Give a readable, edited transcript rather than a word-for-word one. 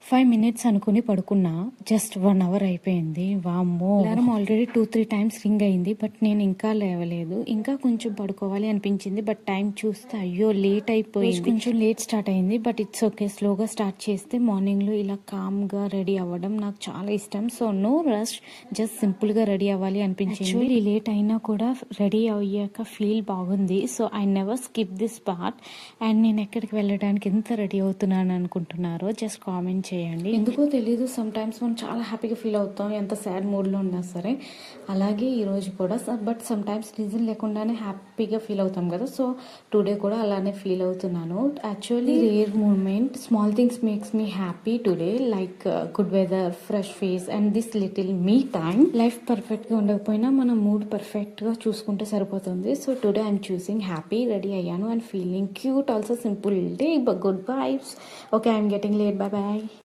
5 minutes అనుకుని పడుకున్నా. Just 1 hour అయిపోయింది. వామ్మో! అలారం ఆల్రెడీ 2-3 టైమ్స్ రింగ్ అయింది. బట్ నేను ఇంకా లేవలేదు. ఇంకా కొంచెం పడుకోవాలి అనిపించింది. బట్ టైం చూస్తే అయ్యో లేట్ అయిపోయింది. కొంచెం లేట్ స్టార్ట్ అయింది. But it's okay. స్లోగా స్టార్ట్ చేస్తే మార్నింగ్లో ఇలా కామ్గా రెడీ అవ్వడం నాకు చాలా ఇష్టం. సో నో రష్, జస్ట్ సింపుల్గా రెడీ అవ్వాలి అనిపించింది. యాక్చువల్లీ లేట్ అయినా కూడా రెడీ అయ్యాక ఫీల్ బాగుంది. So I never skip this part. And నేను ఎక్కడికి వెళ్ళడానికి ఎంత రెడీ అవుతున్నాను అనుకుంటున్నారో జస్ట్ కామెంట్ చేయండి. ఎందుకో తెలీదు, సమ్ టైమ్స్ మనం చాలా హ్యాపీగా ఫీల్ అవుతాం ఎంత సాడ్ మూడ్లో ఉన్నా సరే. అలాగే ఈరోజు కూడా బట్ సమ్ టైమ్స్ రీజన్ లేకుండానే హ్యాపీగా ఫీల్ అవుతాం కదా. సో టుడే కూడా అలానే ఫీల్ అవుతున్నాను. Actually rare moment, small things makes me happy today, like good weather, fresh face and this little me time. Life పర్ఫెక్ట్గా ఉండకపోయినా మన మూడ్ పర్ఫెక్ట్గా చూసుకుంటే సరిపోతుంది. So today I'm choosing happy. Ready అయ్యాను and feeling cute also. Simple day but good vibes. Okay, I'm getting late. Bye bye.